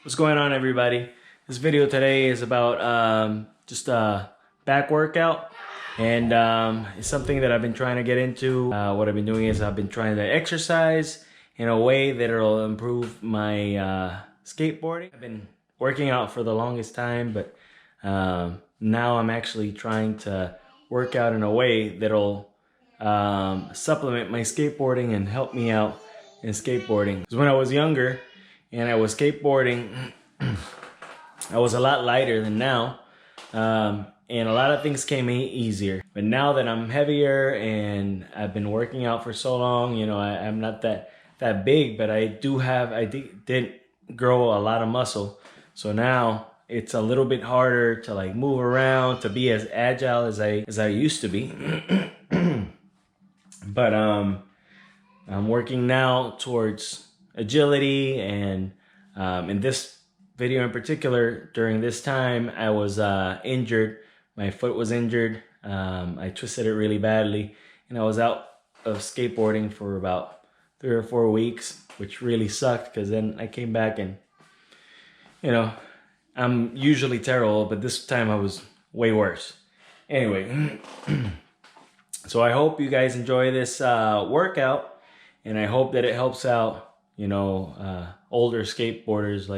What's going on, everybody? This video today is about just a back workout, and it's something that I've been trying to get into. What I've been doing is I've been trying to exercise in a way that it'll improve my skateboarding. I've been working out for the longest time, but now I'm actually trying to work out in a way that'll supplement my skateboarding and help me out in skateboarding. Because when I was younger and I was skateboarding, I was a lot lighter than now, and a lot of things came easier. But now that I'm heavier and I've been working out for so long, you know, I'm not that big, but I did grow a lot of muscle. So now it's a little bit harder to like move around, to be as agile as I used to be. But I'm working now towards agility, and in this video in particular, during this time, I was injured. My foot was injured. I twisted it really badly, and I was out of skateboarding for about 3 or 4 weeks, which really sucked because then I came back and, you know, I'm usually terrible, but this time I was way worse. Anyway, so I hope you guys enjoy this workout, and I hope that it helps out, you know, older skateboarders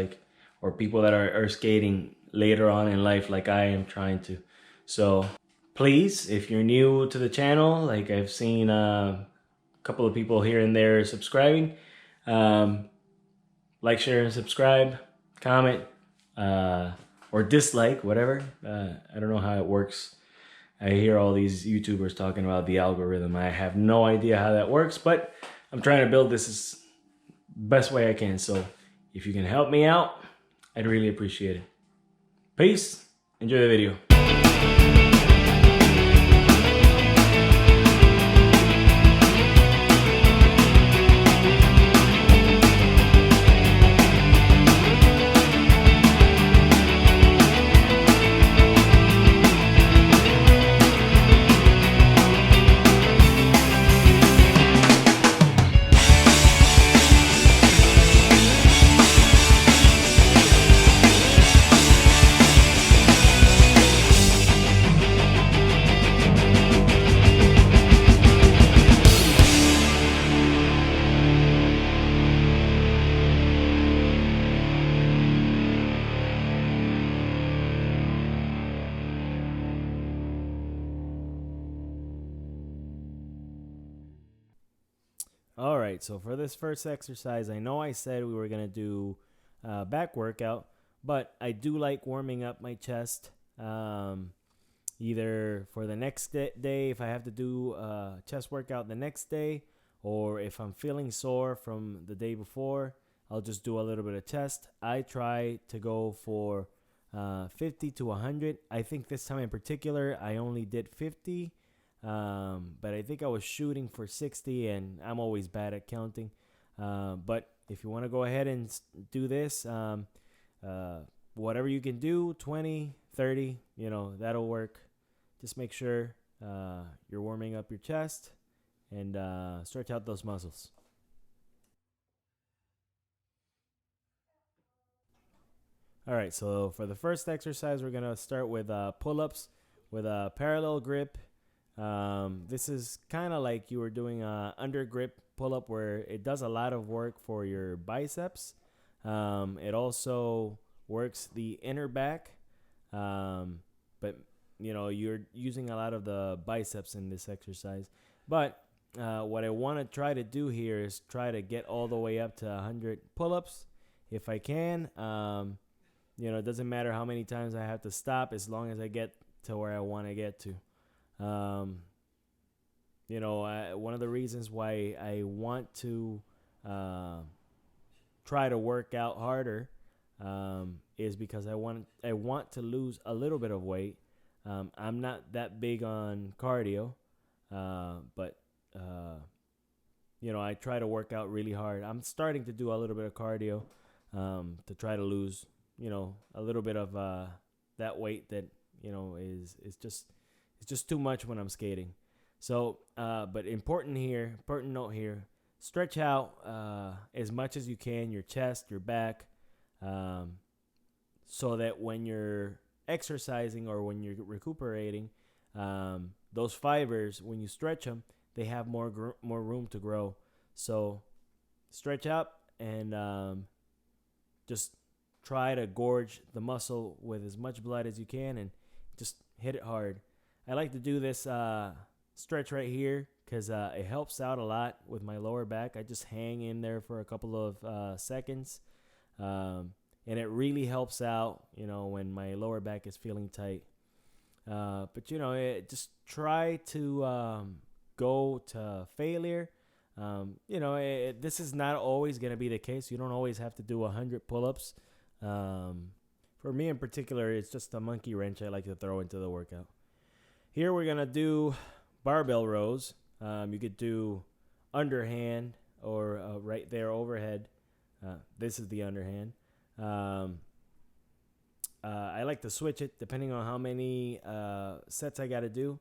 or people that are skating later on in life like I am trying to. So please, if you're new to the channel, like I've seen a couple of people here and there subscribing, like, share, and subscribe, comment, or dislike, whatever. I don't know how it works. I hear all these YouTubers talking about the algorithm. I have no idea how that works, but I'm trying to build this as best way I can. So if you can help me out, I'd really appreciate it. Peace. Enjoy the video. All right, so for this first exercise, I know I said we were going to do back workout, but I do like warming up my chest, either for the next day if I have to do a chest workout the next day, or if I'm feeling sore from the day before, I'll just do a little bit of chest. I try to go for 50 to 100. I think this time in particular, I only did 50. But I think I was shooting for 60, and I'm always bad at counting. But if you want to go ahead and do this, whatever you can do, 20, 30, you know, that'll work. Just make sure you're warming up your chest and stretch out those muscles. All right, so for the first exercise, we're going to start with pull-ups with a parallel grip. This is kind of like you were doing a under grip pull-up, where it does a lot of work for your biceps. It also works the inner back, but you know, you're using a lot of the biceps in this exercise. But what I want to try to do here is try to get all the way up to 100 pull-ups if I can. You know, it doesn't matter how many times I have to stop, as long as I get to where I want to get to. You know, one of the reasons why I want to try to work out harder is because I want to lose a little bit of weight. I'm not that big on cardio, but you know, I try to work out really hard. I'm starting to do a little bit of cardio to try to lose, you know, a little bit of that weight that, you know, is just, it's just too much when I'm skating. So, but important note here, stretch out as much as you can, your chest, your back, um, so that when you're exercising or when you're recuperating, those fibers, when you stretch them, they have more room to grow. So stretch up and just try to gorge the muscle with as much blood as you can and just hit it hard. I like to do this stretch right here because it helps out a lot with my lower back. I just hang in there for a couple of seconds, and it really helps out, when my lower back is feeling tight. But just try to go to failure. This is not always going to be the case. You don't always have to do 100 pull-ups. For me in particular, it's just a monkey wrench I like to throw into the workout. Here we're going to do barbell rows. You could do underhand or right there overhead. This is the underhand. I like to switch it depending on how many sets I got to do.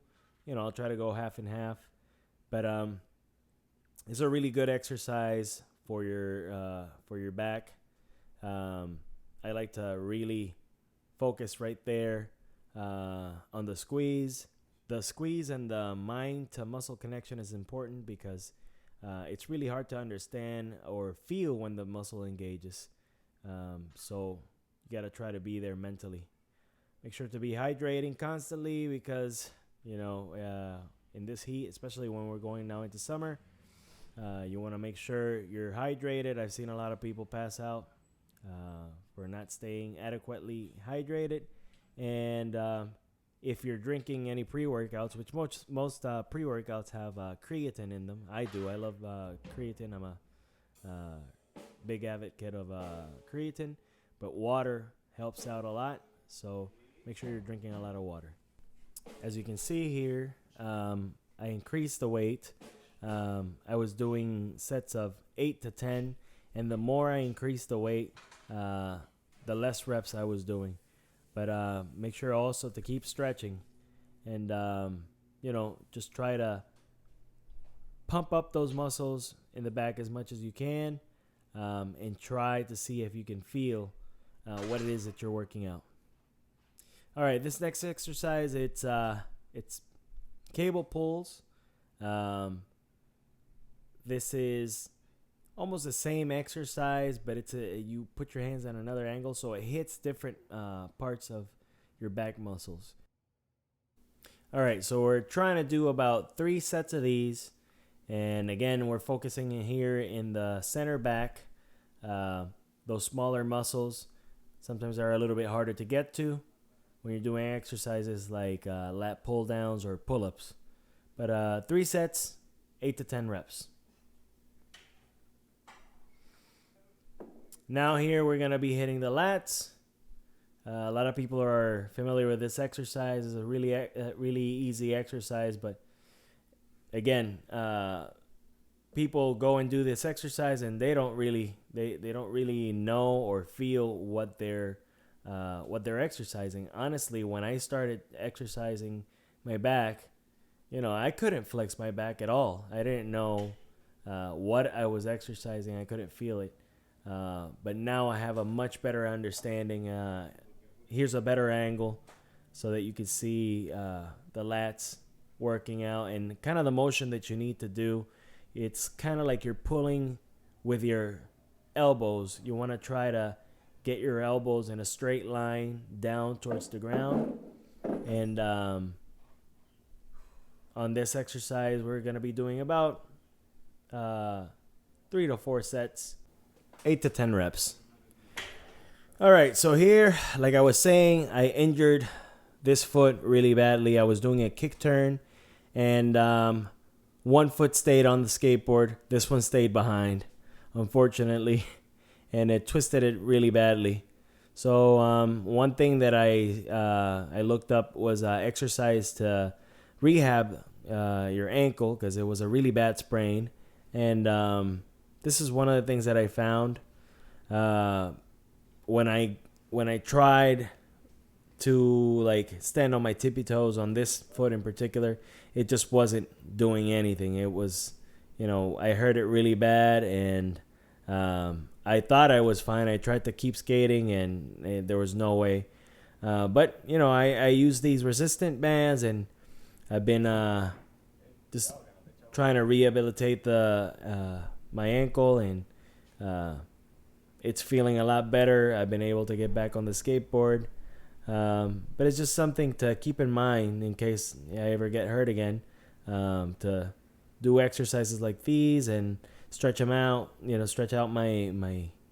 I'll try to go half and half. But it's a really good exercise for your back. I like to really focus right there on the squeeze. The squeeze and the mind to muscle connection is important because it's really hard to understand or feel when the muscle engages. So you got to try to be there mentally. Make sure to be hydrating constantly because, in this heat, especially when we're going now into summer, you want to make sure you're hydrated. I've seen a lot of people pass out for not staying adequately hydrated. And if you're drinking any pre-workouts, which most pre-workouts have creatine in them. I do. I love creatine. I'm a big advocate of creatine. But water helps out a lot. So make sure you're drinking a lot of water. As you can see here, I increased the weight. I was doing sets of 8 to 10. And the more I increased the weight, the less reps I was doing. But make sure also to keep stretching and, just try to pump up those muscles in the back as much as you can and try to see if you can feel what it is that you're working out. All right, this next exercise, it's cable pulls. This is almost the same exercise, but you put your hands on another angle, so it hits different parts of your back muscles. All right, so we're trying to do about 3 sets of these, and again, we're focusing in here in the center back. Those smaller muscles sometimes are a little bit harder to get to when you're doing exercises like lat pull downs or pull-ups. But 3 sets, 8 to 10 reps. Now here we're going to be hitting the lats. A lot of people are familiar with this exercise. It's a really easy exercise, but again, people go and do this exercise and they don't really know or feel what they're exercising. Honestly, when I started exercising my back, I couldn't flex my back at all. I didn't know what I was exercising. I couldn't feel it. But now I have a much better understanding. Here's a better angle so that you can see the lats working out and kind of the motion that you need to do. It's kind of like you're pulling with your elbows. You want to try to get your elbows in a straight line down towards the ground. And on this exercise, we're going to be doing about 3 to 4 sets. 8 to 10 reps. All right, so here, like I was saying, I injured this foot really badly. I was doing a kick turn, and one foot stayed on the skateboard. This one stayed behind, unfortunately, and it twisted it really badly. So one thing that I looked up was exercise to rehab your ankle because it was a really bad sprain, and this is one of the things that I found when I tried to stand on my tippy toes on this foot in particular. It just wasn't doing anything. It was, I hurt it really bad, and I thought I was fine. I tried to keep skating, and there was no way. But you know, I use these resistant bands, and I've been just trying to rehabilitate the my ankle, and uh, it's feeling a lot better. I've been able to get back on the skateboard, but it's just something to keep in mind in case I ever get hurt again. To do exercises like these and stretch them out. You know, stretch out my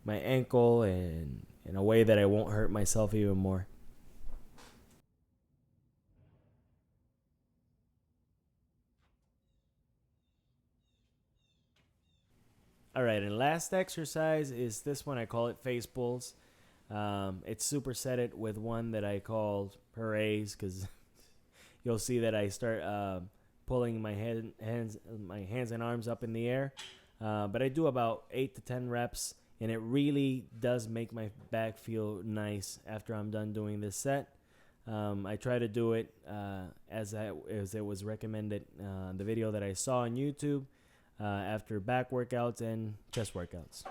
ankle and in a way that I won't hurt myself even more. All right, and last exercise is this one. I call it face pulls. It's supersetted with one that I called hoorays because you'll see that I start pulling my hands and arms up in the air. But I do about 8 to 10 reps, and it really does make my back feel nice after I'm done doing this set. I try to do it as it was recommended the video that I saw on YouTube after back workouts and chest workouts.